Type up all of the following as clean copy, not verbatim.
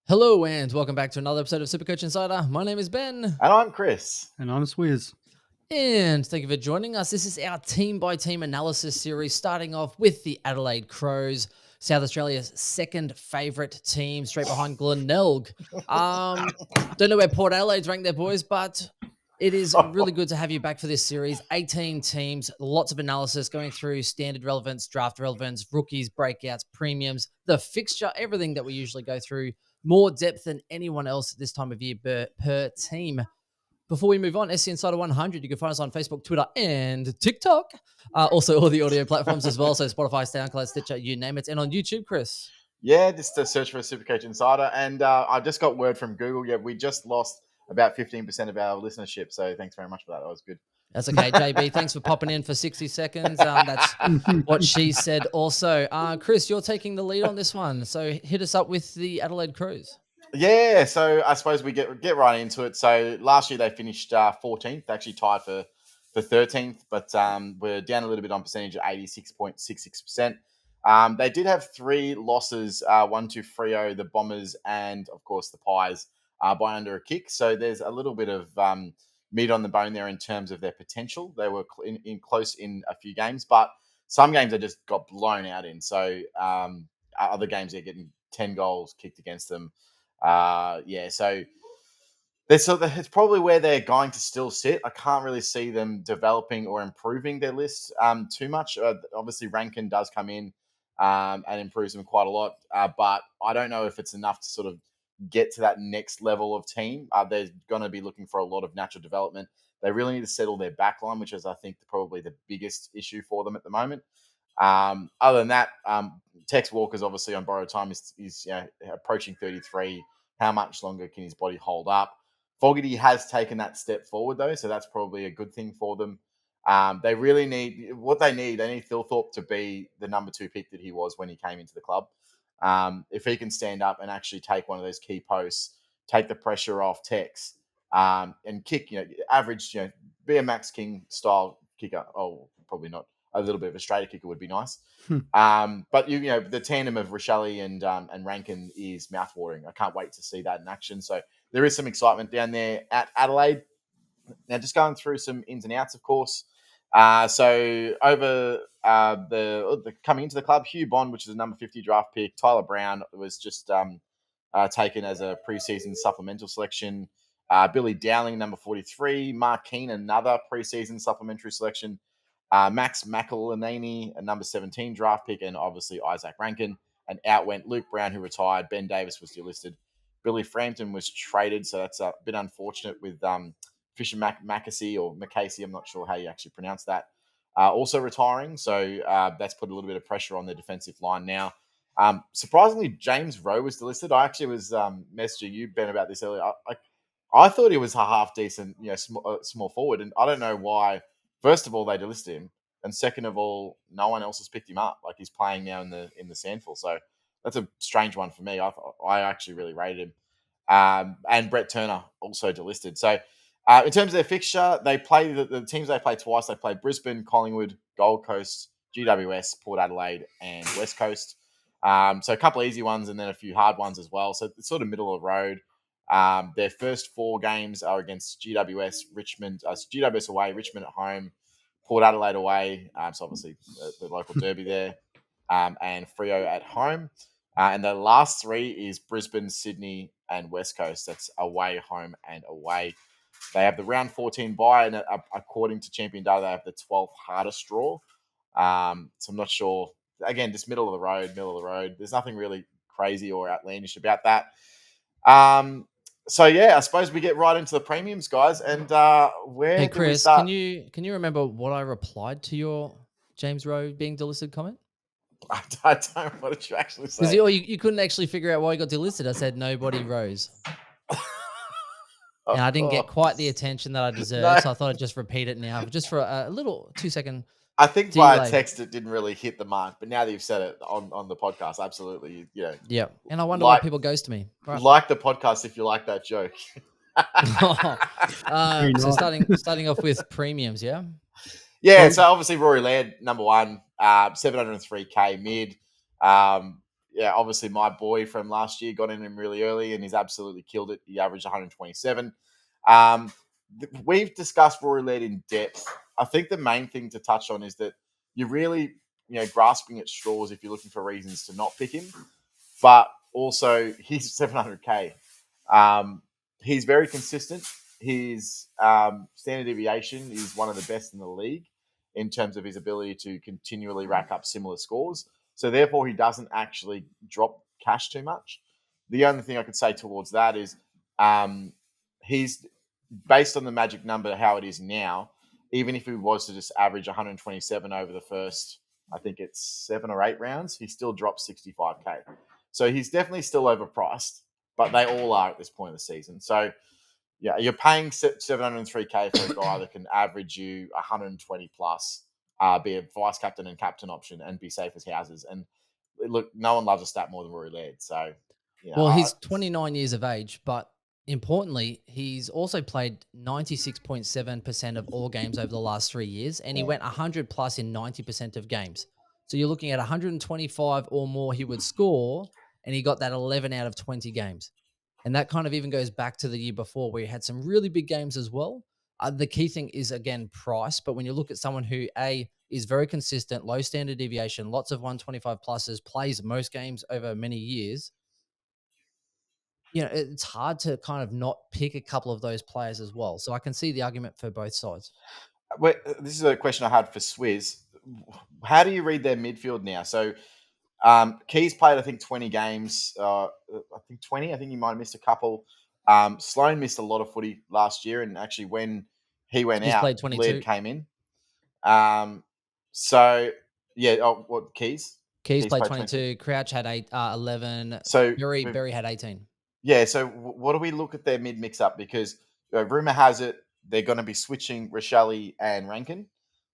Hello and welcome back to another episode of Supercoach Insider. My name is Ben. And I'm Chris. And I'm Swizz. And thank you for joining us. This is our team-by-team analysis series, starting off with the Adelaide Crows, South Australia's second favourite team, straight behind Glenelg. Don't know where Port Adelaide's ranked there, boys, but it is really good to have you back for this series. 18 teams, lots of analysis going through standard relevance, draft relevance, rookies, breakouts, premiums, the fixture, everything that we usually go through. More depth than anyone else this time of year per team. Before we move on, SC Insider 100, you can find us on Facebook, Twitter, and TikTok. Also, all the audio platforms as well, so Spotify, SoundCloud, Stitcher, you name it. And on YouTube, Chris. Yeah, just to search for Supercoach Insider. And I just got word from Google. Yeah, we just lost about 15% of our listenership. So thanks very much for that. That was good. That's okay, JB. Thanks for popping in for 60 seconds. That's what she said also. Chris, you're taking the lead on this one. So hit us up with the Adelaide Crows. Yeah, so I suppose we get right into it. So last year they finished 14th, actually tied for 13th, but we're down a little bit on percentage at 86.66%. They did have three losses, 1 to Freo, the Bombers, and of course the Pies by under a kick. So there's a little bit of meat on the bone there in terms of their potential. They were close in a few games, but some games they just got blown out in. So other games they're getting 10 goals kicked against them. So it's probably where they're going to still sit. I can't really see them developing or improving their list too much. Obviously, Rankin does come in and improves them quite a lot, but I don't know if it's enough to sort of get to that next level of team. They're going to be looking for a lot of natural development. They really need to settle their backline, which is, I think, probably the biggest issue for them at the moment. Other than that, Tex Walker's obviously on borrowed time. He's approaching 33. How much longer can his body hold up? Fogarty has taken that step forward, though, so that's probably a good thing for them. They really need what they need. They need Phil Thorpe to be the number 2 pick that he was when he came into the club. If he can stand up and actually take one of those key posts, take the pressure off Tex, and kick, average, be a Max King style kicker. Oh, probably not. A little bit of a straighter kicker would be nice. But the tandem of Rochelle and Rankin is mouthwatering. I can't wait to see that in action. So there is some excitement down there at Adelaide. Now, just going through some ins and outs, of course. So over the coming into the club, Hugh Bond, which is a number 50 draft pick. Tyler Brown was just taken as a preseason supplemental selection. Billy Dowling, number 43. Mark Keane, another preseason supplementary selection. Max McElhaney, a number 17 draft pick, and obviously Isaac Rankin. And out went Luke Brown, who retired. Ben Davis was delisted. Billy Frampton was traded, so that's a bit unfortunate with Fisher Macasey or Macasey. I'm not sure how you actually pronounce that. Also retiring, so that's put a little bit of pressure on the defensive line now. Surprisingly, James Rowe was delisted. I actually was messaging you, Ben, about this earlier. I thought he was a half decent, small forward, and I don't know why. First of all, they delisted him, and second of all, no one else has picked him up. Like, he's playing now in the SANFL, so that's a strange one for me. I actually really rated him. And Brett Turner also delisted. So in terms of their fixture, they play the teams they play twice. They play Brisbane, Collingwood, Gold Coast, GWS, Port Adelaide, and West Coast. So a couple of easy ones and then a few hard ones as well. So it's sort of middle of the road. Their first 4 games are against GWS, Richmond, GWS away, Richmond at home, Port Adelaide away. So obviously the local derby there, and Freo at home. And the last 3 is Brisbane, Sydney, and West Coast. That's away, home, and away. They have the round 14 bye, and according to Champion Data, they have the 12th hardest draw. So I'm not sure. Again, just middle of the road. There's nothing really crazy or outlandish about that. So yeah, I suppose we get right into the premiums, guys. And where Hey, do we Chris, start? can you remember what I replied to your James Rowe being delisted comment? I don't. What did you actually say? Because you couldn't actually figure out why he got delisted. I said nobody rose. And I didn't get quite the attention that I deserved, so I thought I'd just repeat it now, just for a little 2-second. I think by delay. text it didn't really hit the mark, but now that you've said it on the podcast, absolutely, Yeah, and I wonder why people ghost me. Right. Like the podcast if you like that joke. So starting off with premiums, yeah? Yeah, so obviously Rory Laird, number 1, 703K mid. yeah, obviously my boy from last year got in him really early and he's absolutely killed it. He averaged 127. We've discussed Rory Laird in depth. I think the main thing to touch on is that you're really, grasping at straws if you're looking for reasons to not pick him. But also, he's 700k. Um, he's very consistent. His standard deviation is one of the best in the league in terms of his ability to continually rack up similar scores. So therefore, he doesn't actually drop cash too much. The only thing I could say towards that is he's based on the magic number how it is now. Even if he was to just average 127 over the first, I think it's 7 or 8 rounds, he still drops 65k. So he's definitely still overpriced, but they all are at this point of the season. So yeah, you're paying 703k for a guy that can average you 120 plus, be a vice captain and captain option, and be safe as houses. And look, no one loves a stat more than Rory Laird. So Well, he's 29 years of age, but importantly, he's also played 96.7% of all games over the last 3 years, and he went 100 plus in 90% of games. So you're looking at 125 or more he would score, and he got that 11 out of 20 games. And that kind of even goes back to the year before where he had some really big games as well. The key thing is, again, price. But when you look at someone who, A, is very consistent, low standard deviation, lots of 125 pluses, plays most games over many years, it's hard to kind of not pick a couple of those players as well. So I can see the argument for both sides. Wait, this is a question I had for Swizz. How do you read their midfield now? So Keys played, I think, 20 games. I think 20. I think he might have missed a couple. Sloan missed a lot of footy last year, and actually, when he went He's out, played 22. Laird came in. So yeah, what Keys? Keys Keys played played 22. 22. Crouch had 11. So Berry had 18. yeah, so what do we look at their mid mix up? Because rumor has it they're going to be switching Rochelle and Rankin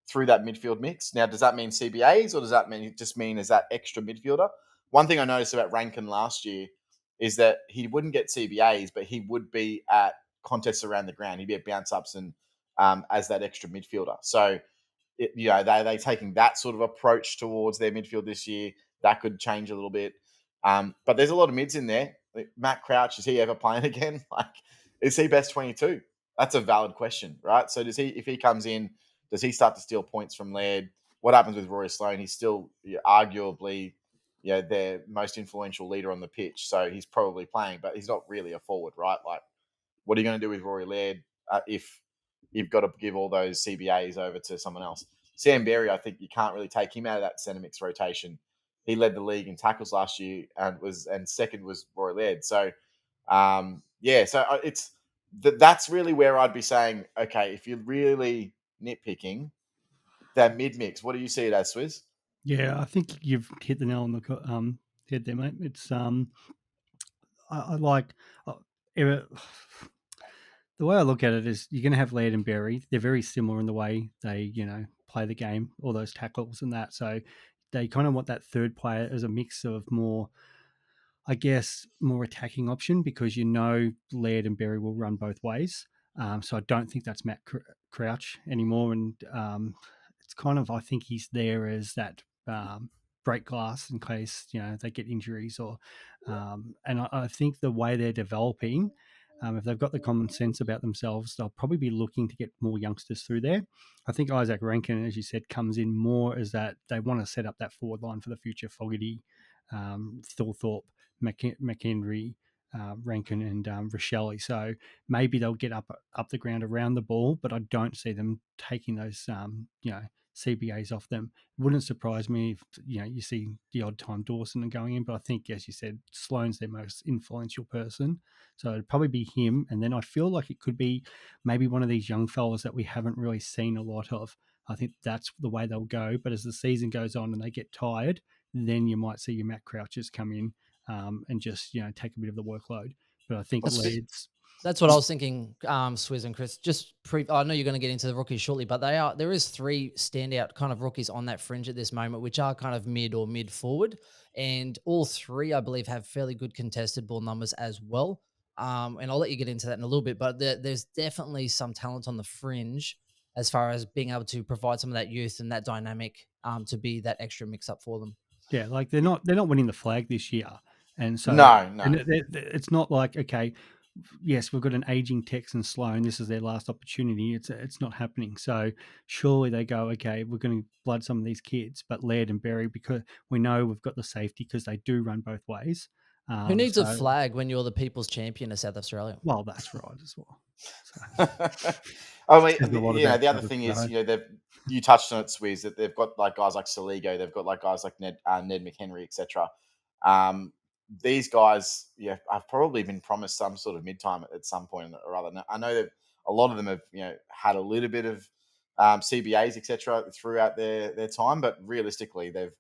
through that midfield mix. Now, does that mean CBAs or does that mean as that extra midfielder? One thing I noticed about Rankin last year is that he wouldn't get CBAs, but he would be at contests around the ground. He'd be at bounce ups and as that extra midfielder. So they taking that sort of approach towards their midfield this year. That could change a little bit. But there's a lot of mids in there. Like, Matt Crouch, is he ever playing again? Like, is he best 22? That's a valid question, right? So does he, if he comes in, does he start to steal points from Laird? What happens with Rory Sloane? He's still arguably, their most influential leader on the pitch. So he's probably playing, but he's not really a forward, right? Like, what are you going to do with Rory Laird if you've got to give all those CBAs over to someone else? Sam Berry, I think you can't really take him out of that centre mix rotation. He led the league in tackles last year and second was Rory Laird. So it's that's really where I'd be saying, okay, if you're really nitpicking that mid mix, what do you see it as, Swizz? Yeah, I think you've hit the nail on the head there, mate. It's I like the way I look at it is you're going to have Laird and Berry. They're very similar in the way they play the game, all those tackles and that. So they kind of want that third player as a mix of more, I guess, more attacking option because Laird and Berry will run both ways. So I don't think that's Matt Crouch anymore, and it's kind of, I think he's there as that break glass in case they get injuries or and I think the way they're developing, if they've got the common sense about themselves, they'll probably be looking to get more youngsters through there. I think Isaac Rankin, as you said, comes in more as that they want to set up that forward line for the future. Fogarty, Thorthorpe, McHenry, Rankin, and Rochelle. So maybe they'll get up the ground around the ball, but I don't see them taking those CBAs off them. It wouldn't surprise me if you see the odd time Dawson going in, but I think, as you said, Sloane's their most influential person, so it'd probably be him. And then I feel like it could be maybe one of these young fellas that we haven't really seen a lot of. I think that's the way they'll go. But as the season goes on and they get tired, then you might see your Matt Crouches come in and just take a bit of the workload. But I think Leeds. That's what I was thinking, Swizz and Chris. I know you're going to get into the rookies shortly, but there is 3 standout kind of rookies on that fringe at this moment, which are kind of mid or mid forward, and all 3, I believe, have fairly good contested ball numbers as well. And I'll let you get into that in a little bit, but there's definitely some talent on the fringe as far as being able to provide some of that youth and that dynamic to be that extra mix up for them. Yeah, like they're not winning the flag this year, and so No. it's not like, okay, yes, we've got an aging Tex and Sloan. This is their last opportunity. It's not happening. So surely they go, okay, we're going to blood some of these kids, but Laird and Berry, because we know we've got the safety because they do run both ways. Who needs a So flag when you're the people's champion of South Australia? well, that's right as well. So I mean, says a lot you know, about the other South thing is, Australia. you touched on it, Swizz, that they've got like guys like Saligo, they've got like guys like Ned McHenry, etc. These guys, have probably been promised some sort of mid-time at some point or other. Now, I know that a lot of them have, had a little bit of CBAs, etc. throughout their time, but realistically, they've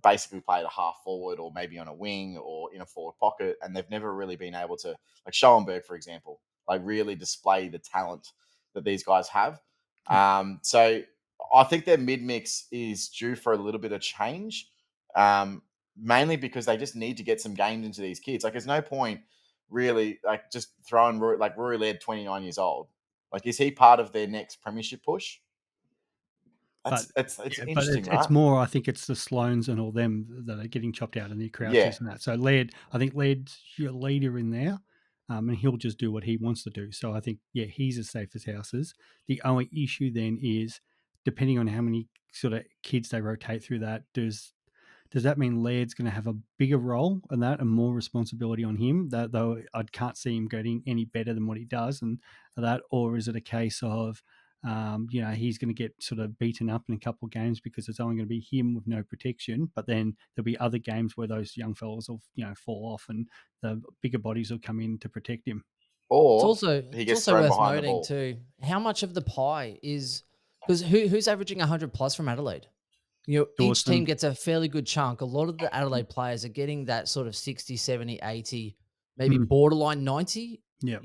basically played a half forward or maybe on a wing or in a forward pocket, and they've never really been able to, like Schoenberg, for example, like really display the talent that these guys have. So I think their mid mix is due for a little bit of change, mainly because they just need to get some games into these kids. Like, there's no point really like just throwing Rory Laird, 29 years old. Like, is he part of their next premiership push? But It's yeah, but interesting, it's right? more. I think it's the Sloans and all them that are getting chopped out, and the Yeah. Crouches and that. So Laird, I think Laird's your leader in there, and he'll just do what he wants to do. So I think he's as safe as houses. The only issue then is depending on how many sort of kids they rotate through that. Does that mean Laird's going to have a bigger role in that and more responsibility on him? That though I can't see him getting any better than what he does, and that, or is it a case of he's going to get sort of beaten up in a couple of games because it's only going to be him with no protection. But then there'll be other games where those young fellas will, fall off and the bigger bodies will come in to protect him. It's Or also he it's gets also thrown worth behind the noting ball. too how much of the pie is because who's averaging 100 plus from Adelaide? Each team Dawson, gets a fairly good chunk. A lot of the Adelaide players are getting that sort of 60, 70, 80, maybe borderline 90. yeah.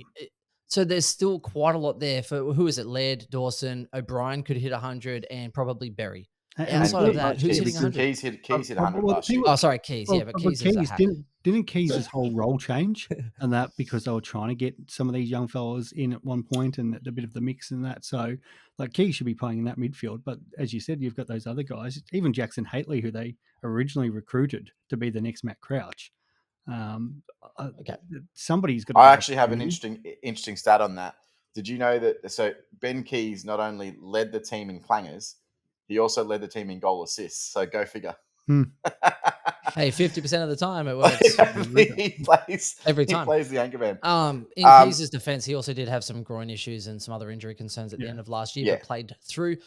So there's still quite a lot there for who is it? Laird, Dawson, O'Brien could hit 100, and probably Berry. And it's And Outside of good that, who's hitting because 100? Keys hit 100 well, the last thing year. with Oh, sorry, Keys. Yeah, but but Keys is a Keys hack. didn't Keys' whole role change and that because they were trying to get some of these young fellas in at one point and a bit of the mix and that. So like Keys should be playing in that midfield. But as you said, you've got those other guys, even Jackson Haitley, who they originally recruited to be the next Matt Crouch. Um, Okay. somebody's got to I get actually have an opportunity. interesting stat on that. Did you know that? So Ben Keys not only led the team in clangers, he also led the team in goal assists. So go figure. Hmm. Hey, 50% of the time it works he plays. every He time. plays the anchor man. In Keys' defense, he also did have some groin issues and some other injury concerns at the Yeah. end of last year, Yeah. but played through.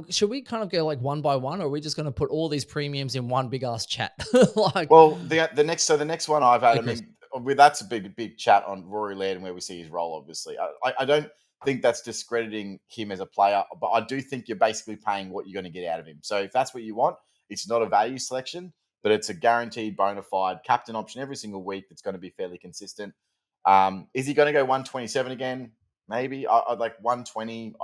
Should we kind of go like one by one, or are we just going to put all these premiums in one big ass chat? Well, the next one I've had. Hey, I Chris. mean, that's a big chat on Rory Laird and where we see his role. Obviously, I don't think that's discrediting him as a player, but I do think you're basically paying what you're going to get out of him. So if that's what you want, it's not a value selection, but it's a guaranteed bona fide captain option every single week that's going to be fairly consistent. Is he going to go 127 again? Maybe. I'd like 120.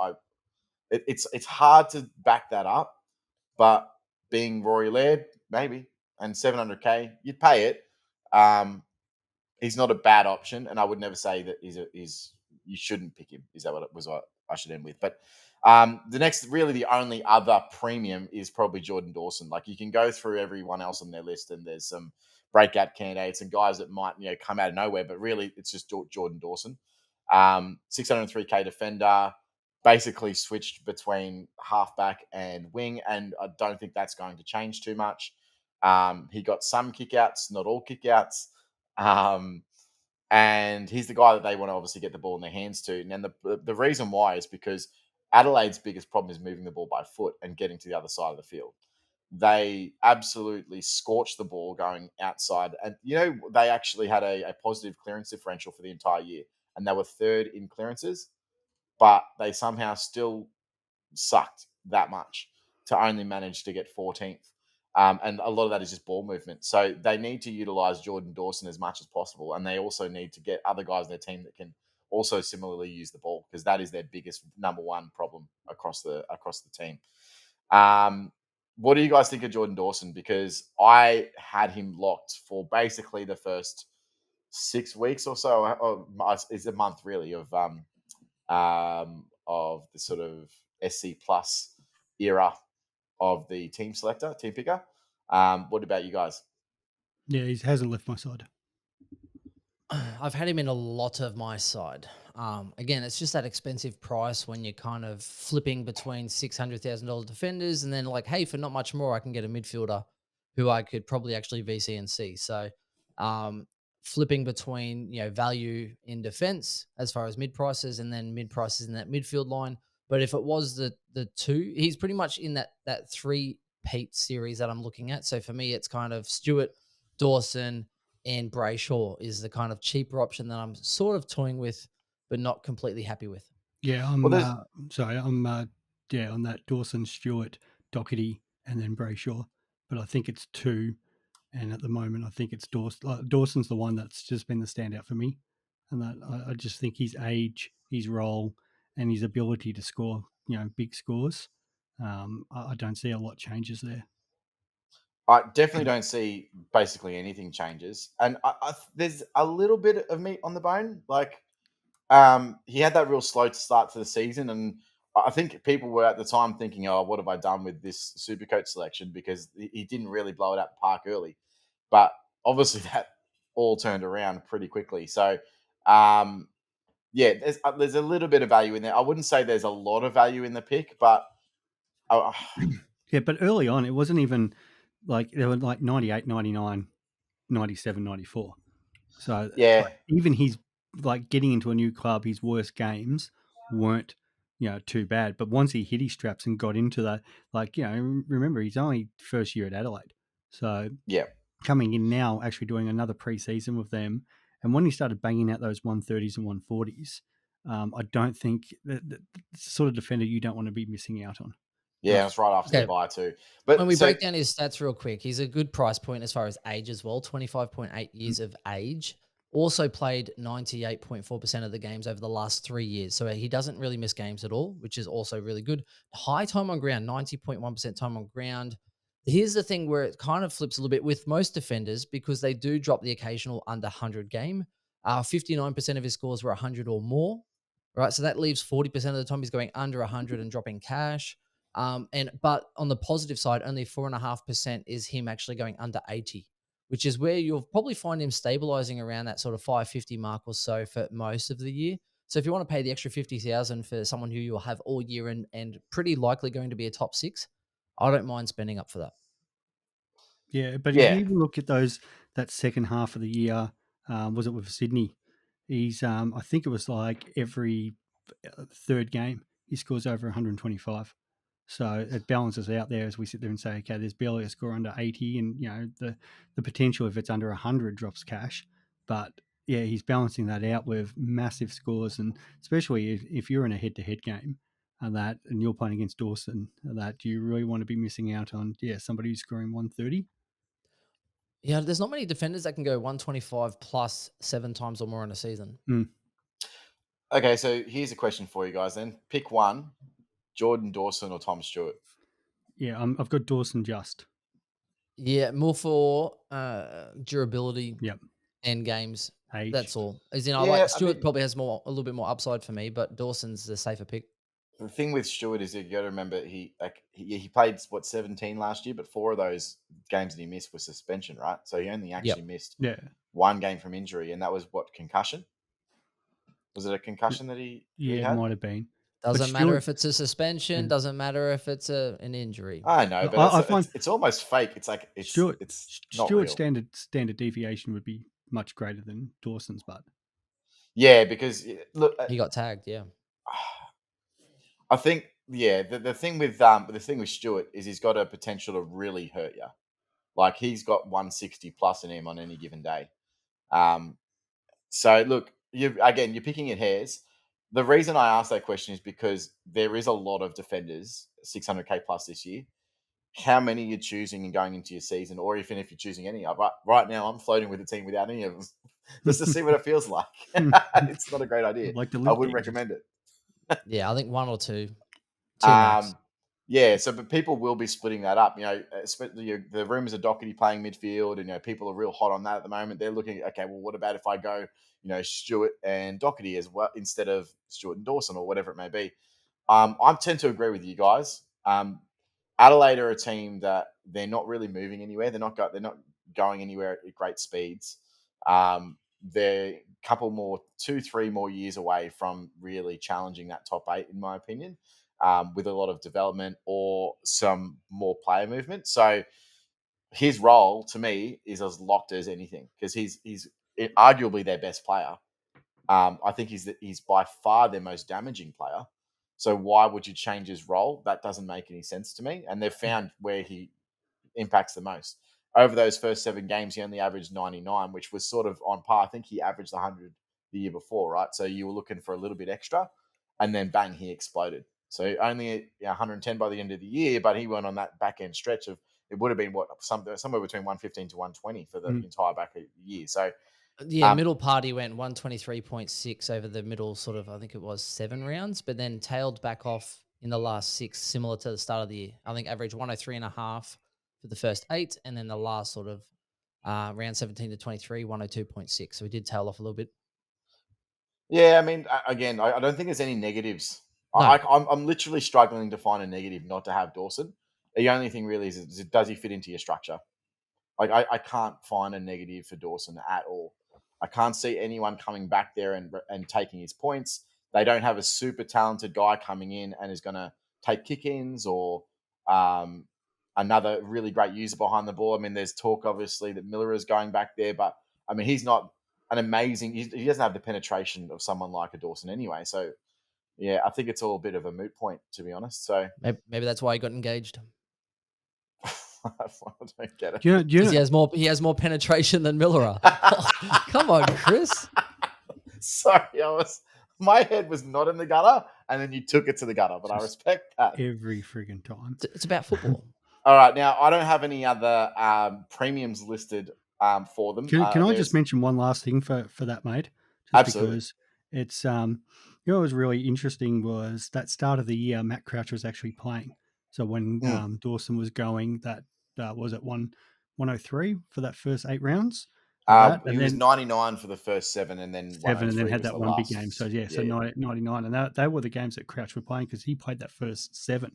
It's hard to back that up, but being Rory Laird, maybe, and 700K, you'd pay it. He's not a bad option, and I would never say that you shouldn't pick him. Is that what I should end with? But really the only other premium is probably Jordan Dawson. Like, you can go through everyone else on their list, and there's some breakout candidates and guys that might come out of nowhere, but really it's just Jordan Dawson. 603K defender, basically switched between halfback and wing, and I don't think that's going to change too much. He got some kickouts, not all kickouts. And he's the guy that they want to obviously get the ball in their hands to. And then the reason why is because Adelaide's biggest problem is moving the ball by foot and getting to the other side of the field. They absolutely scorched the ball going outside. And, they actually had a positive clearance differential for the entire year. And they were third in clearances, but they somehow still sucked that much to only manage to get 14th. And a lot of that is just ball movement. So they need to utilize Jordan Dawson as much as possible. And they also need to get other guys in their team that can also similarly use the ball, because that is their biggest number one problem across the team. What do you guys think of Jordan Dawson? Because I had him locked for basically the first 6 weeks or so, or it's a month really, of the sort of SC Plus era of the team picker. What about you guys? Yeah, he hasn't left my side. I've had him in a lot of my side. Again, it's just that expensive price when you're kind of flipping between $600,000 defenders, and then like, hey, for not much more, I can get a midfielder who I could probably actually VC and C. So, flipping between value in defense as far as mid prices, and then mid prices in that midfield line. But if it was the two, he's pretty much in that three Pete series that I'm looking at. So for me, it's kind of Stewart, Dawson, and Brayshaw is the kind of cheaper option that I'm sort of toying with, but not completely happy with. Yeah, Well, there's I'm on that Dawson, Stewart, Doherty, and then Brayshaw. But I think it's two, and at the moment I think it's Dawson. Dawson's the one that's just been the standout for me, and that I just think his age, his role, and his ability to score, big scores. I don't see a lot changes there. I definitely don't see basically anything changes, and there's a little bit of meat on the bone. Like, he had that real slow start to the season, and I think people were at the time thinking, "Oh, what have I done with this Supercoach selection?" Because he didn't really blow it out the park early, but obviously that all turned around pretty quickly. So, yeah, there's a little bit of value in there. I wouldn't say there's a lot of value in the pick, but uh, Yeah, but early on, it wasn't even like they were like 98, 99, 97, 94. So yeah, like, even he's like getting into a new club, his worst games weren't, too bad. But once he hit his straps and got into that, like, remember he's only first year at Adelaide. So yeah. coming in now, actually doing another preseason with them. And when he started banging out those 130s and 140s, I don't think that sort of defender you don't want to be missing out on. Yeah, it's right after the Okay. buy too. When But we so break down his stats real quick, he's a good price point as far as age as well, 25.8 years of age. Also played 98.4% of the games over the last 3 years. So he doesn't really miss games at all, which is also really good. High time on ground, 90.1% time on ground. Here's the thing where it kind of flips a little bit with most defenders, because they do drop the occasional under 100 game. 59% of his scores were 100 or more, right? So that leaves 40% of the time he's going under 100 and dropping cash. But on the positive side, only 4.5% is him actually going under 80, which is where you'll probably find him stabilizing around that sort of 550 mark or so for most of the year. So if you want to pay the extra 50,000 for someone who you'll have all year and pretty likely going to be a top six, I don't mind spending up for that. Yeah, but if you yeah, even look at that second half of the year, was it with Sydney? He's, I think it was like every third game he scores over 125. So it balances out there as we sit there and say, okay, there's barely a score under 80, and the potential if it's under 100 drops cash. But yeah, he's balancing that out with massive scores, and especially if you're in a head-to-head game and you're playing against Dawson, that do you really want to be missing out on somebody who's scoring 130? Yeah, there's not many defenders that can go 125 plus 7 times or more in a season. Okay, so here's a question for you guys then. Pick one, Jordan Dawson or Tom Stewart. Yeah, I've got Dawson just. Yeah, more for durability Yep. and games. Age. That's all. As in, I Yeah, like I Stewart mean, probably has a little bit more upside for me, but Dawson's the safer pick. the thing with Stewart is you got to remember he played 17 last year, but 4 of those games that he missed was suspension, right? So he only actually missed Yeah. 1 game from injury, and that was what, concussion? Was it a concussion that he Yeah, it had? might have been. Doesn't matter Stewart, if it's a suspension. yeah. Doesn't matter if it's an injury. I know, but I find it's almost fake. It's like it's not Stewart's real. standard deviation would be much greater than Dawson's, but Yeah, because look, He got tagged. Yeah. I think the thing with Stewart is he's got a potential to really hurt you. Like, he's got 160 plus in him on any given day. So look, you're picking at hairs. The reason I ask that question is because there is a lot of defenders 600k plus this year. How many you're choosing and going into your season, or even if you're choosing any? Right now, I'm floating with a team without any of them, just to see what it feels like. It's not a great idea. like the I live wouldn't games. recommend it. Yeah, I think 1 or 2 max. Yeah, so but people will be splitting that up. Especially the rumors of Doherty playing midfield, and people are real hot on that at the moment. They're looking, okay, well, what about if I go, Stewart and Doherty as well instead of Stewart and Dawson or whatever it may be. I tend to agree with you guys. Adelaide are a team that they're not really moving anywhere. They're not going anywhere at great speeds. They're a couple more, 2-3 more years away from really challenging that top 8, in my opinion, with a lot of development or some more player movement. So his role to me is as locked as anything, because he's arguably their best player. I think he's by far their most damaging player. So why would you change his role? That doesn't make any sense to me. And they've found where he impacts the most. Over those first 7 games, he only averaged 99, which was sort of on par. I think he averaged 100 the year before, right? So you were looking for a little bit extra, and then bang, he exploded. So only 110 by the end of the year, but he went on that back end stretch of, it would have been somewhere between 115 to 120 for the entire back of the year. So middle party went 123.6 over the middle sort of, I think it was 7 rounds, but then tailed back off in the last 6, similar to the start of the year. I think average 103.5 for the first 8, and then the last sort of round 17 to 23, 102.6. So we did tail off a little bit. Yeah, I mean, again, I don't think there's any negatives. No. I'm literally struggling to find a negative not to have Dawson. The only thing really is does he fit into your structure? Like, I can't find a negative for Dawson at all. I can't see anyone coming back there and taking his points. They don't have a super talented guy coming in and is going to take kick-ins, or another really great user behind the ball. I mean, there's talk, obviously, that Miller is going back there, but, I mean, he's not an amazing... He doesn't have the penetration of someone like a Dawson anyway. So, yeah, I think it's all a bit of a moot point, to be honest. So maybe that's why he got engaged. I don't get it. Because he has more penetration than Miller. Come on, Chris. Sorry, my head was not in the gutter, and then you took it to the gutter, but I respect that. Every friggin' time. It's about football. All right, now I don't have any other premiums listed for them. Can I just mention one last thing for that, mate? Just absolutely. Because it's what was really interesting was that start of the year, Matt Crouch was actually playing. So when Dawson was going, that was at 103 for that first 8 rounds. He was 99 for the first 7, and then 7, and then had that one last big game. So so 99, and they were the games that Crouch were playing, because he played that first 7,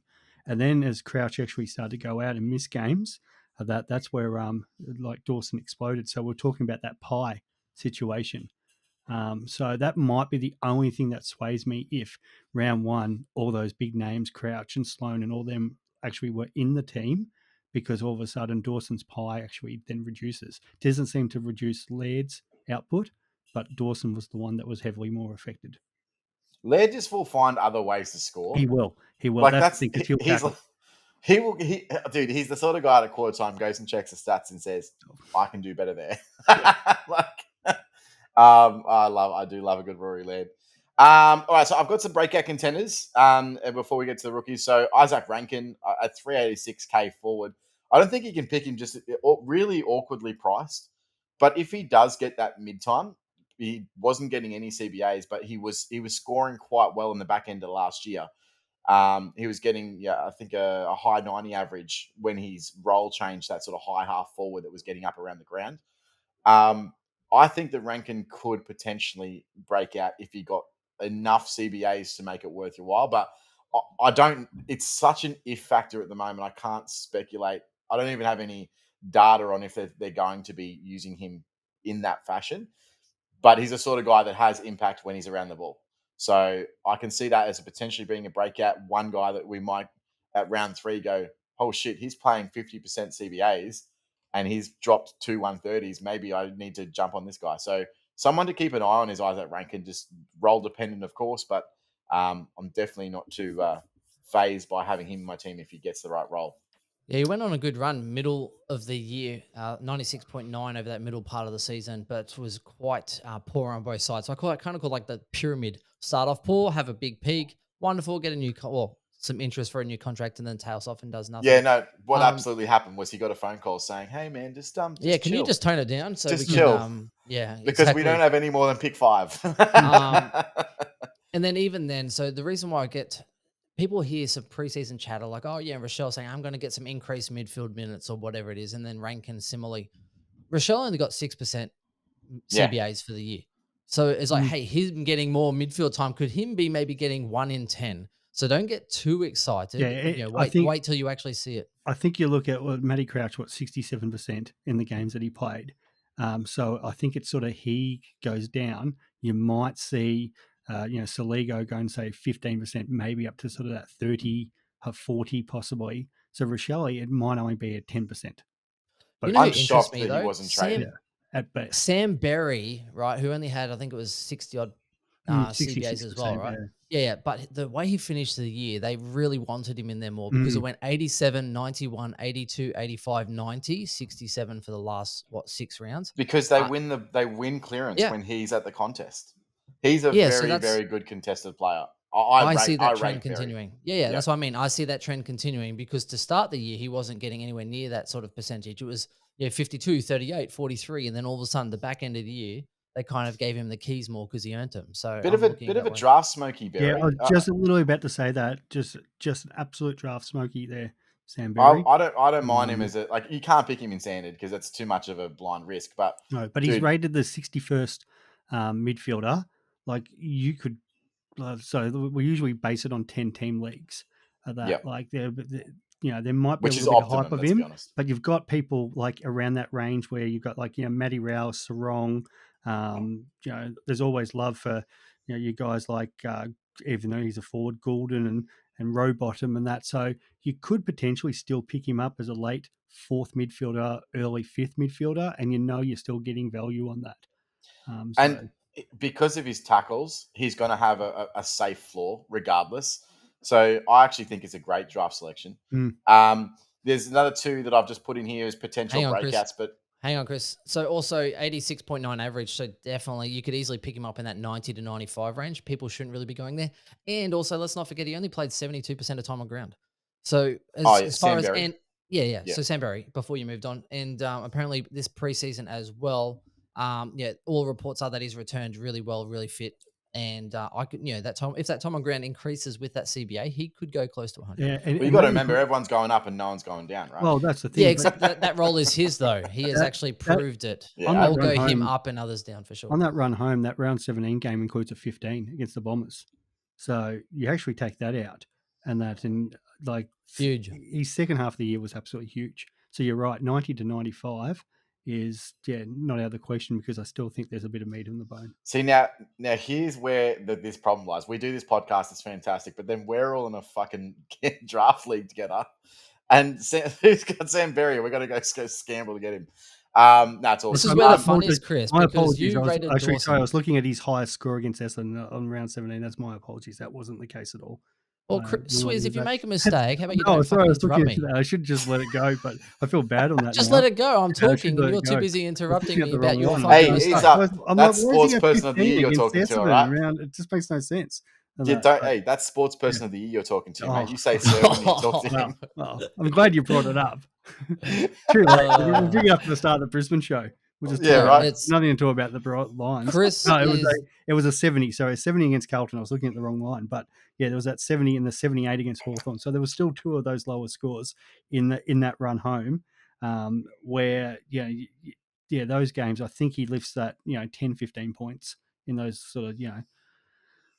and then as Crouch actually started to go out and miss games, that's where like Dawson exploded. So we're talking about that pie situation. So that might be the only thing that sways me, if round 1, all those big names, Crouch and Sloan and all them, actually were in the team, because all of a sudden Dawson's pie actually then reduces. It doesn't seem to reduce Laird's output, but Dawson was the one that was heavily more affected. Laird just will find other ways to score. He will. Like, that's the thing, dude, he's the sort of guy at quarter time goes and checks the stats and says, I can do better there. I do love a good Rory Laird. All right, so I've got some breakout contenders before we get to the rookies. So Isaac Rankin at 386k forward. I don't think you can pick him, just really awkwardly priced. But if he does get that mid-time, he wasn't getting any CBAs, but he was scoring quite well in the back end of last year. He was getting, I think a high 90 average when his role changed, that sort of high half forward that was getting up around the ground. I think that Rankin could potentially break out if he got enough CBAs to make it worth your while, but I don't. It's such an if factor at the moment. I can't speculate. I don't even have any data on if they're going to be using him in that fashion, but he's the sort of guy that has impact when he's around the ball. So I can see that as potentially being a breakout. One guy that we might at round 3 go, oh shit, he's playing 50% CBAs and he's dropped 2 130s. Maybe I need to jump on this guy. So someone to keep an eye on is Isaac Rankin, just role dependent, of course, but I'm definitely not too phased by having him in my team if he gets the right role. Yeah, he went on a good run middle of the year, 96.9 over that middle part of the season, but was quite poor on both sides. So I kind of call like the pyramid. Start off poor, have a big peak, wonderful, get some interest for a new contract, and then tails off and does nothing. Yeah, no, what absolutely happened was he got a phone call saying, hey man, just can chill. you just tone it down? So just we chill. Can, because exactly. we don't have any more than pick 5. And then even then, so the reason why I get... People hear some preseason chatter like, oh, yeah, Rochelle saying, I'm going to get some increased midfield minutes or whatever it is. And then Rankin similarly. Rochelle only got 6% CBAs for the year. So it's like, hey, him getting more midfield time. Could him be maybe getting 1 in 10? So don't get too excited. Yeah, Wait till you actually see it. I think you look at Matty Crouch, 67% in the games that he played. So I think it's sort of he goes down. You might see, Saligo go and say 15%, maybe up to sort of that 30, 40 possibly. So Rochelle, it might only be at 10%. But You know who I'm interests shocked me that he though? wasn't traded. At best. Sam Berry, right, who only had, I think it was 60 odd CBAs as well, right? Yeah, but the way he finished the year, they really wanted him in there more because it went 87, 91, 82, 85, 90, 67 for the last, 6 rounds? Because they win clearance when he's at the contest. He's a very, very good contested player. I see that trend Berry. continuing. Yeah, that's what I mean. I see that trend continuing because to start the year, he wasn't getting anywhere near that sort of percentage. It was 52, 38, 43, and then all of a sudden, the back end of the year, they kind of gave him the keys more because he earned them. So bit of a draft smoky, Berry. Yeah, I was just a little about to say that. Just an absolute draft smoky there, Sam Berry. I don't mind him as you can't pick him in standard because that's too much of a blind risk. But no, but he's rated the 61st midfielder. Like you could, so we usually base it on 10 team leagues. There might be a little bit of hype of him, but you've got people like around that range where you've got Matty Rouse, Sarong. There's always love for you guys like even though he's a forward, Goulden and Rowbottom and that. So you could potentially still pick him up as a late 4th midfielder, early 5th midfielder, and you're still getting value on that. And because of his tackles, he's going to have a safe floor regardless. So I actually think it's a great draft selection. There's another 2 that I've just put in here as potential breakouts, but hang on, Chris. So also 86.9 average. So definitely you could easily pick him up in that 90 to 95 range. People shouldn't really be going there. And also let's not forget he only played 72% of time on ground. So as far as so Sam Berry before you moved on, and apparently this preseason as well. All reports are that he's returned really well, really fit. And I could, that time, if that time on ground increases with that CBA, he could go close to 100. Yeah, and you got to remember, everyone's going up and no one's going down, right? Well, that's the thing. Yeah, except that role is his, though. He has actually proved it. I'll go him up and others down for sure. On that run home, that round 17 game includes a 15 against the Bombers. So you actually take that out, and huge. His second half of the year was absolutely huge. So you're right, 90 to 95 is not out of the question because I still think there's a bit of meat in the bone. See, now here's where this problem lies. We do this podcast, it's fantastic, but then we're all in a fucking draft league together, and who's got Sam Berry? We're going to go scamble to get him. That's all. This is where the fun is, Chris. My apologies. I was looking at his highest score against Essendon on round 17. That's my apologies. That wasn't the case at all. Well, Swizz, if you make a mistake, how about you interrupt me? I should just let it go, but I feel bad on that. Just let it go. I'm talking, and you're too busy interrupting me about your fucking mistake. That's sports person of the year you're talking to, all right? It just makes no sense. That's sports person of the year you're talking to, mate. You say sir when you talk to him. Well, I'm glad you brought it up. True, we'll bring it up at the start of the Brisbane show. Right. It's nothing to talk about the lines. Chris, it was a 70. Sorry, 70 against Carlton. I was looking at the wrong line, but there was that 70 and the 78 against Hawthorn. So there was still 2 of those lower scores in that run home, where those games. I think he lifts that 10, 15 points in those sort of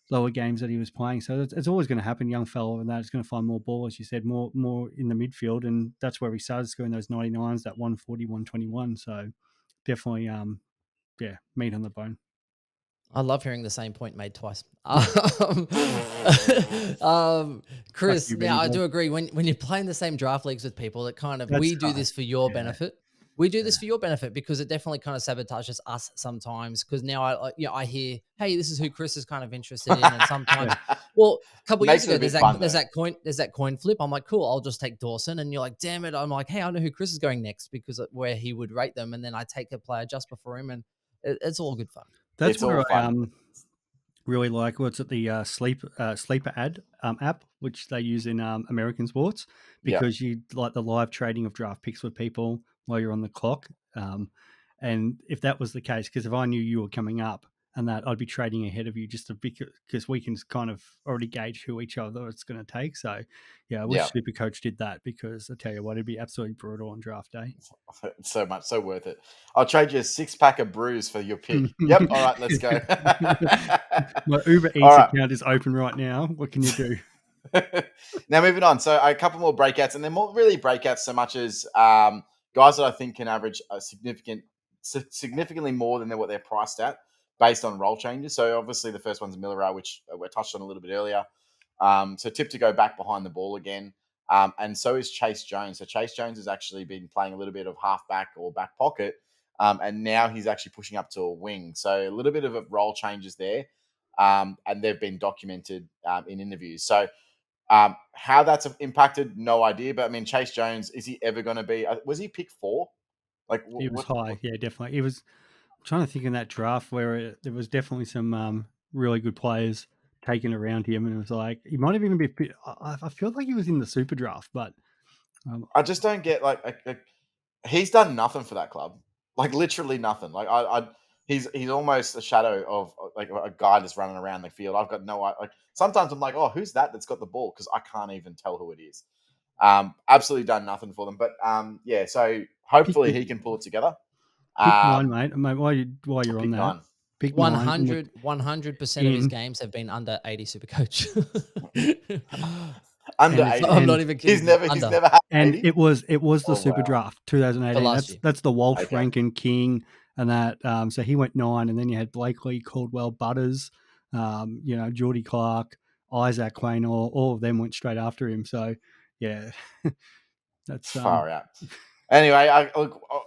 lower games that he was playing. So it's always going to happen. Young fellow and that is going to find more ball, as you said, more in the midfield, and that's where he started scoring those 99s, that 140, 121. So definitely, meat on the bone. I love hearing the same point made twice. Chris, now I do agree. When you're playing the same draft leagues with people, it kind of do this for your benefit. We do this for your benefit because it definitely kind of sabotages us sometimes. Because now I hear, hey, this is who Chris is kind of interested in, and sometimes, well, a couple of years ago, there's that coin flip. I'm like, cool, I'll just take Dawson, and you're like, damn it. I'm like, hey, I know who Chris is going next because where he would rate them, and then I take a player just before him, and it's all good fun. That's where I really like the sleeper app, which they use in American sports, because you like the live trading of draft picks with people while you're on the clock. And if that was the case, because if I knew you were coming up and that, I'd be trading ahead of you just because we can kind of already gauge who each other it's going to take. So I wish Supercoach did that, because I tell you what, it'd be absolutely brutal on draft day. So much, so worth it. I'll trade you a 6-pack of brews for your pick. Yep. All right, let's go. My Uber Eats account is open right now. What can you do? Now moving on. So a couple more breakouts, and they're more really breakouts so much as guys that I think can average a significantly more than what they're priced at based on role changes. So obviously the first one's Miller, which we touched on a little bit earlier. So tip to go back behind the ball again. And so is Chase Jones. So Chase Jones has actually been playing a little bit of halfback or back pocket. And now he's actually pushing up to a wing. So a little bit of a role changes there. And they've been documented in interviews. So how that's impacted, no idea. But I mean, Chase Jones, is he ever going to be? Was he pick 4? Like He was high, yeah, definitely. He was. I'm trying to think in that draft where there was definitely some really good players taken around him, and it was like he might have even been. I feel like he was in the super draft, but I just don't get like he's done nothing for that club, like literally nothing. Like he's almost a shadow of like a guy that's running around the field. I've got no like. Sometimes I'm like, oh, who's that's got the ball? Because I can't even tell who it is. Absolutely done nothing for them. But yeah, so hopefully he can pull it together. pick 9, mate. While you're on pick that, 9. pick 100% of his games have been under 80 Supercoach. Under And 80. I'm not even kidding. He's never had and 80. it was the Oh, super wow. draft 2018. last year. That's the Walsh, Okay. Rankin, King, and that. So he went 9, and then you had Blakely, Caldwell, Butters, Geordie Clark, Isaac Quain, all of them went straight after him. So yeah, that's far out. Anyway,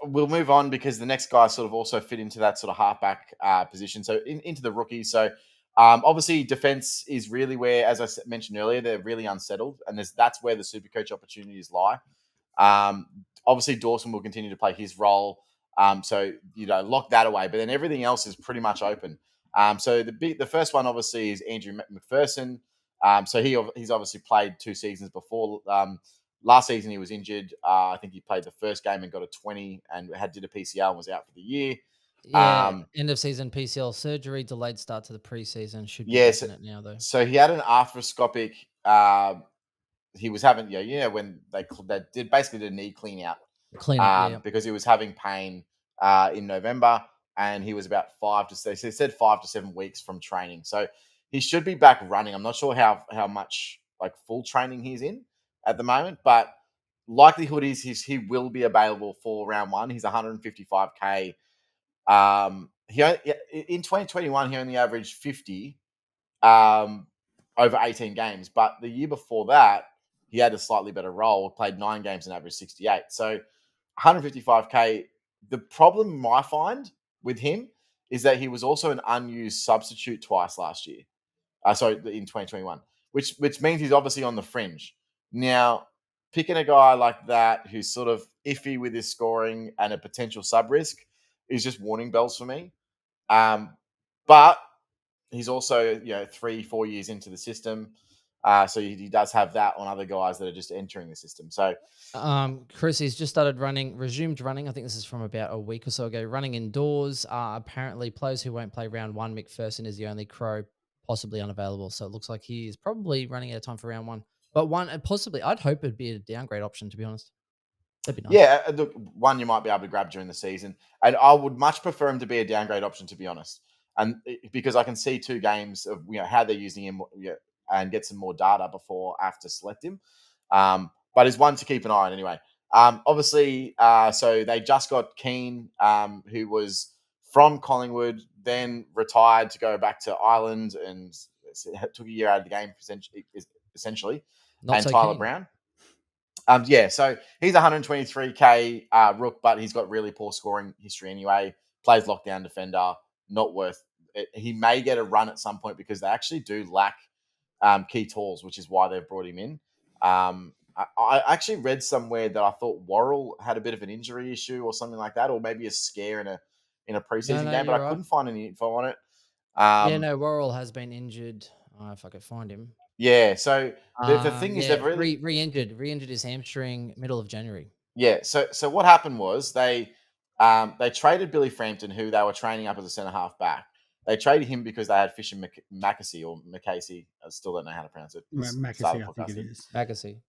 we'll move on because the next guy sort of also fit into that sort of halfback position. So into the rookies. So obviously defense is really where, as I mentioned earlier, they're really unsettled, and that's where the Supercoach opportunities lie. Obviously Dawson will continue to play his role. So lock that away, but then everything else is pretty much open. So the first one obviously is Andrew McPherson. So he's obviously played 2 seasons before. Last season he was injured. I think he played the first game and got a 20 and did a PCL and was out for the year. Yeah, end of season PCL surgery, delayed start to the preseason. Should be definite now though. So he had an arthroscopic. He was having when they did a knee clean out, because he was having pain in November, and he was about 5 to 7 weeks from training. So he should be back running. I'm not sure how much like full training he's in at the moment, but likelihood is he will be available for round 1. He's 155k. In 2021 he only averaged 50 over 18 games, but the year before that he had a slightly better role, played 9 games and averaged 68. So 155k. The problem I find with him is that he was also an unused substitute twice last year. In 2021, which means he's obviously on the fringe. Now, picking a guy like that who's sort of iffy with his scoring and a potential sub risk is just warning bells for me. But he's also 3-4 years into the system. So he does have that on other guys that are just entering the system. So, Chris, he's just resumed running. I think this is from about a week or so ago. Running indoors. Apparently, players who won't play round 1, McPherson is the only Crow possibly unavailable. So it looks like he's probably running out of time for round 1. But possibly, I'd hope it'd be a downgrade option, to be honest. That'd be nice. Yeah, look, one you might be able to grab during the season, and I would much prefer him to be a downgrade option, to be honest. And because I can see 2 games of how they're using him, and get some more data before I have to select him. But he's one to keep an eye on anyway. Obviously, so they just got Keane, who was from Collingwood, then retired to go back to Ireland and took a year out of the game, essentially. Not and so Tyler keen. Brown. So he's 123k rook, but he's got really poor scoring history anyway. Plays lockdown defender, not worth it. He may get a run at some point because they actually do lack key tools, which is why they've brought him in. I actually read somewhere that I thought Worrell had a bit of an injury issue or something like that, or maybe a scare in a preseason game, but I couldn't find any info on it. Worrell has been injured. If I could find him. Yeah, so the thing is they've really re-injured his hamstring middle of January. Yeah, so what happened was they traded Billy Frampton, who they were training up as a centre half back. They traded him because they had Fisher Mackesy or McCasey. I still don't know how to pronounce it. Mackesy, I think it is. Mackesy.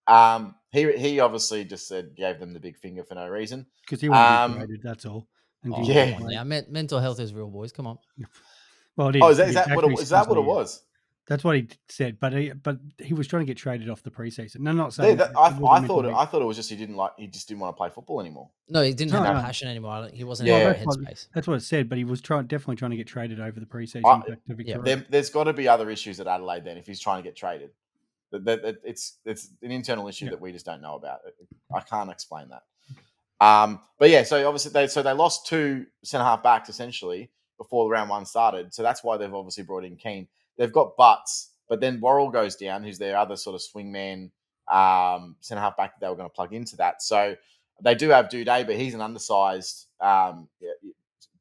He obviously just gave them the big finger for no reason. Because he wanted to be traded, that's all. Mental health is real, boys. Come on. Well, it is. Is that what it was? That's what he said, but he was trying to get traded off the preseason. No, not saying I it wasn't meant to thought be. it was just he didn't want to play football anymore. No, he didn't have No, the no. passion anymore. He wasn't Well, in Yeah. that headspace. that's what it said, but he was definitely trying to get traded over the preseason I, back to Victoria. there's got to be other issues at Adelaide then if he's trying to get traded. It's an internal issue that we just don't know about. I can't explain that. But yeah, so obviously they lost two centre half backs essentially before round one started. So that's why they've obviously brought in Keane. They've got Butts, but then Worrell goes down, who's their other sort of swingman centre half back that they were going to plug into that. So they do have Duday, but he's an undersized,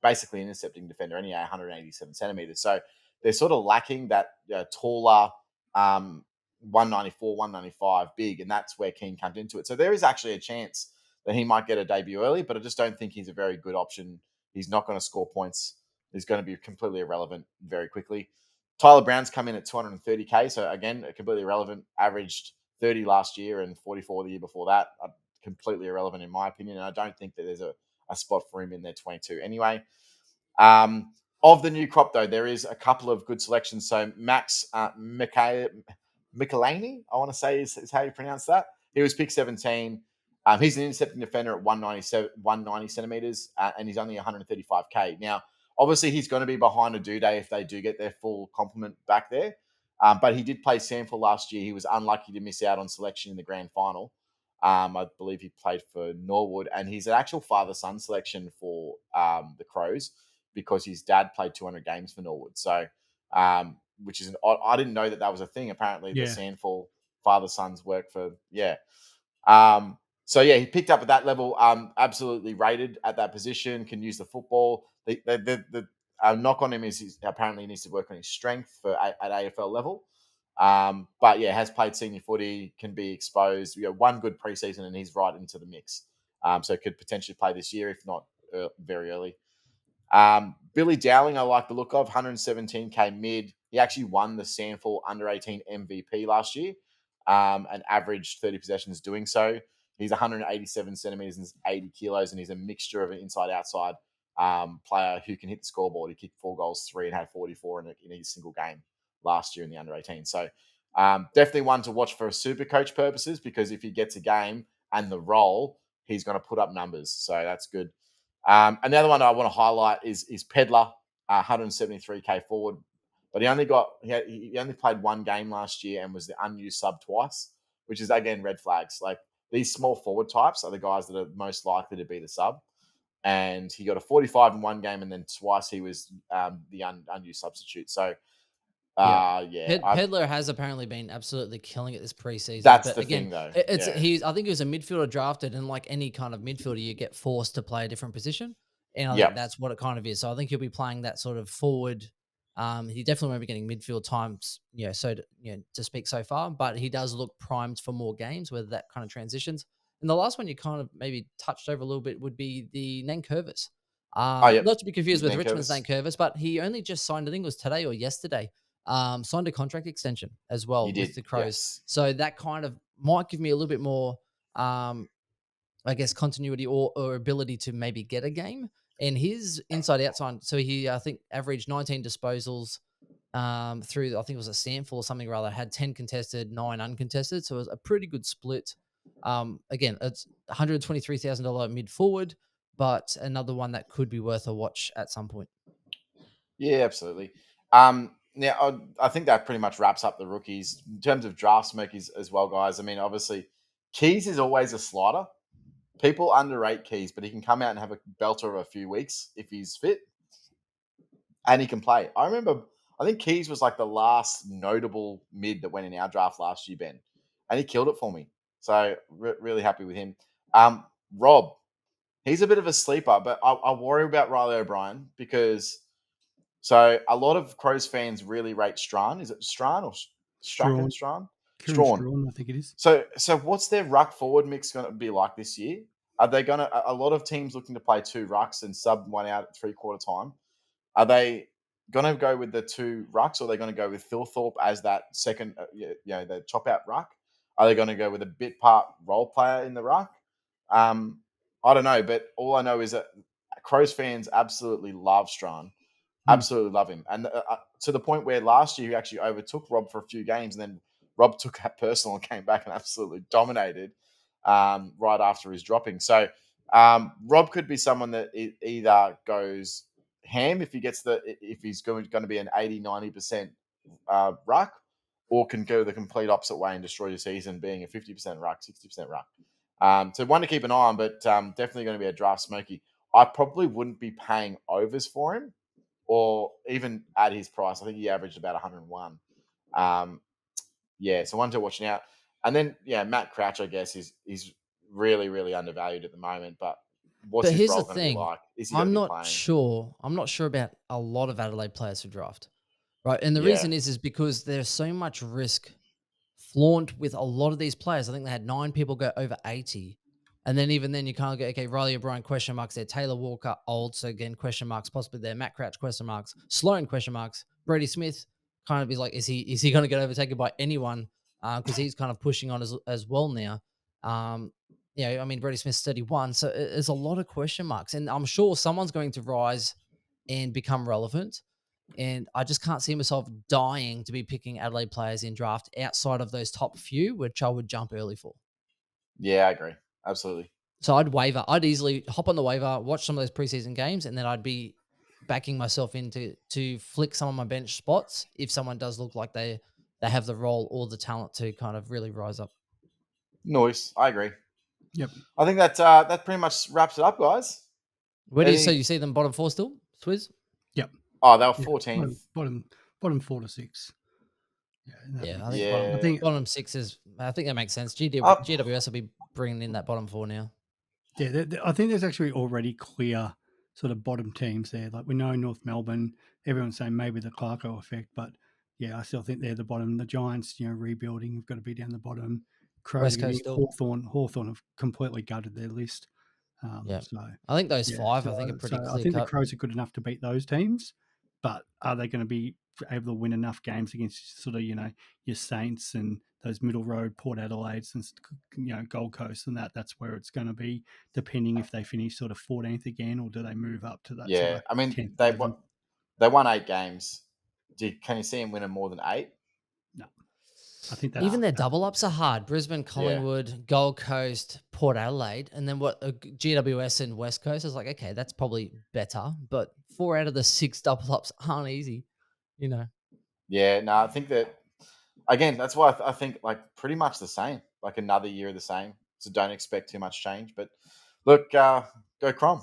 basically intercepting defender, anyway, 187 centimeters. So they're sort of lacking that taller 194, 195 big, and that's where Keane comes into it. So there is actually a chance that he might get a debut early, but I just don't think he's a very good option. He's not going to score points. He's going to be completely irrelevant very quickly. Tyler Brown's come in at 230K, so again, completely irrelevant. Averaged 30 last year and 44 the year before that. Completely irrelevant in my opinion, and I don't think that there's a spot for him in their 22 anyway. Of the new crop, though, there is a couple of good selections. So Max Michelini, I want to say is how you pronounce that. He was picked 17. He's an intercepting defender at 190 centimeters, and he's only 135K. Now, obviously, he's going to be behind a Duday if they do get their full complement back there. But he did play Sample last year. He was unlucky to miss out on selection in the grand final. I believe he played for Norwood, and he's an actual father-son selection for the Crows because his dad played 200 games for Norwood. So, which is I didn't know that was a thing. Apparently, the Sandford father-sons work for So yeah, he picked up at that level. Absolutely rated at that position. Can use the football. The knock on him is apparently he needs to work on his strength at AFL level. But yeah, has played senior footy. Can be exposed. One good preseason and he's right into the mix. So could potentially play this year if not very early. Billy Dowling, I like the look of 117K mid. He actually won the Sandford under 18 MVP last year. And averaged 30 possessions doing so. He's 187 centimeters and 80 kilos, and he's a mixture of an inside-outside player who can hit the scoreboard. He kicked 4 goals, 3, and had 44 in a single game last year in the under 18. So definitely one to watch for Supercoach purposes because if he gets a game and the role, he's going to put up numbers. So that's good. Another one I want to highlight is Pedler, 173K forward. But he only played one game last year and was the unused sub twice, which is again red flags. Like these small forward types are the guys that are most likely to be the sub. And he got a 45 in one game, and then twice he was the unused substitute. So Pedler has apparently been absolutely killing it this preseason. That's but the again, thing, though. I think he was a midfielder drafted, and like any kind of midfielder, you get forced to play a different position, and I think that's what it kind of is. So I think he'll be playing that sort of forward. He definitely won't be getting midfield times, to speak so far, but he does look primed for more games, whether that kind of transitions. And the last one you kind of maybe touched over a little bit would be the Nankervis. Not to be confused with Richmond's Nankervis, but he only just signed, I think it was today or yesterday, signed a contract extension as well with the Crows. Yes. So that kind of might give me a little bit more, I guess, continuity or ability to maybe get a game. And his inside-outside, so he, I think, averaged 19 disposals through, I think it was a Sandford or something rather, had 10 contested, 9 uncontested. So it was a pretty good split. Again, it's $123,000 mid-forward, but another one that could be worth a watch at some point. Yeah, absolutely. Now, I think that pretty much wraps up the rookies. In terms of draft smokies as well, guys, I mean, obviously, Keys is always a slider. People underrate Keys, but he can come out and have a belter of a few weeks if he's fit. And he can play. I think Keys was like the last notable mid that went in our draft last year, Ben. And he killed it for me. So, really happy with him. Rob, he's a bit of a sleeper, but I worry about Riley O'Brien because... So a lot of Crows fans really rate Strawn. Is it Strawn or Strachan? Strawn? Strawn, I think it is. So what's their ruck forward mix going to be like this year? Are they going to... A lot of teams looking to play 2 rucks and sub one out at 3/4 time. Are they going to go with the 2 rucks, or are they going to go with Thilthorpe as that second, the chop out ruck? Are they going to go with a bit part role player in the ruck? I don't know, but all I know is that Crows fans absolutely love Strawn. Absolutely love him. And to the point where last year he actually overtook Rob for a few games, and then Rob took that personal and came back and absolutely dominated right after his dropping. So Rob could be someone that either goes ham if he's going to be an 80, 90% ruck, or can go the complete opposite way and destroy your season being a 50% ruck, 60% ruck. So one to keep an eye on, but definitely going to be a draft smoky. I probably wouldn't be paying overs for him, or even at his price. I think he averaged about 101. So one to watching out. And then, Matt Crouch, I guess, is really, really undervalued at the moment. But what's his here's role the going to be thing. like? Is he going I'm to be not playing? sure. I'm not sure about a lot of Adelaide players who draft. Right. And the Yeah. reason is because there's so much risk flaunt with a lot of these players. I think they had 9 people go over 80. And then even then you can't go, okay, Riley O'Brien, question marks there. Taylor Walker, old. So again, question marks possibly there. Matt Crouch, question marks. Sloan, question marks. Brady Smith kind of is like, is he going to get overtaken by anyone? Because he's kind of pushing on as well now. Brady Smith's 31. So there's a lot of question marks. And I'm sure someone's going to rise and become relevant. And I just can't see myself dying to be picking Adelaide players in draft outside of those top few, which I would jump early for. Yeah, I agree. Absolutely. So I'd waiver. I'd easily hop on the waiver, watch some of those preseason games, and then I'd be backing myself into to flick some of my bench spots if someone does look like they have the role or the talent to kind of really rise up. Nice. I agree. Yep. I think that pretty much wraps it up, guys. Where do you see them bottom 4 still, Swizz? Yep. Oh, they were 14th. Bottom 4 to 6. I think bottom 6 is. I think that makes sense. GWS will be bringing in that bottom 4 now. Yeah, I think there's actually already clear sort of bottom teams there. Like we know North Melbourne, everyone's saying maybe the Clarko effect, but yeah, I still think they're the bottom. The Giants, rebuilding, have got to be down the bottom. West Coast still. Hawthorn have completely gutted their list. So I think those 5 are pretty clear. I think the Crows are good enough to beat those teams, but are they going to be able to win enough games against sort of your Saints and those middle road Port Adelaides and Gold Coast and that's where it's going to be, depending if they finish sort of 14th again or do they move up to that. Yeah, sort of I mean 10th, they won 8 games. Can you see them winning more than 8? No, I think that's even their double ups are hard. Brisbane, Collingwood, Gold Coast, Port Adelaide, and then what GWS and West Coast is like. Okay, that's probably better, but 4 out of the 6 double ups aren't easy. Yeah, no, I think that again. That's why I think like pretty much the same. Like another year of the same. So don't expect too much change. But look, go Crom.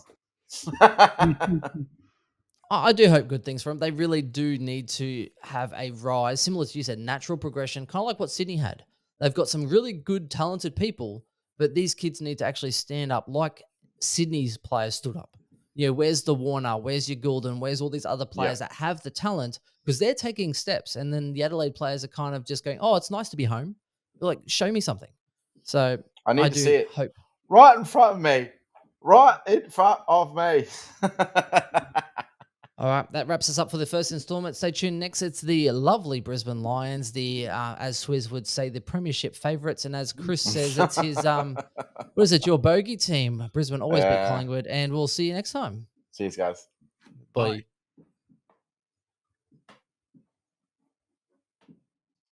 I do hope good things for them. They really do need to have a rise, similar to you said, natural progression, kind of like what Sydney had. They've got some really good, talented people, but these kids need to actually stand up like Sydney's players stood up. Where's the Warner? Where's your Goulden? Where's all these other players that have the talent? Because they're taking steps. And then the Adelaide players are kind of just going, oh, it's nice to be home. They're like, show me something. So I need to see it. Hope. Right in front of me. Right in front of me. All right, that wraps us up for the first installment. Stay tuned. Next, it's the lovely Brisbane Lions, the as Swizz would say, the premiership favourites, and as Chris says, it's his what is it? Your bogey team. Brisbane always beat Collingwood, and we'll see you next time. See you guys. Bye.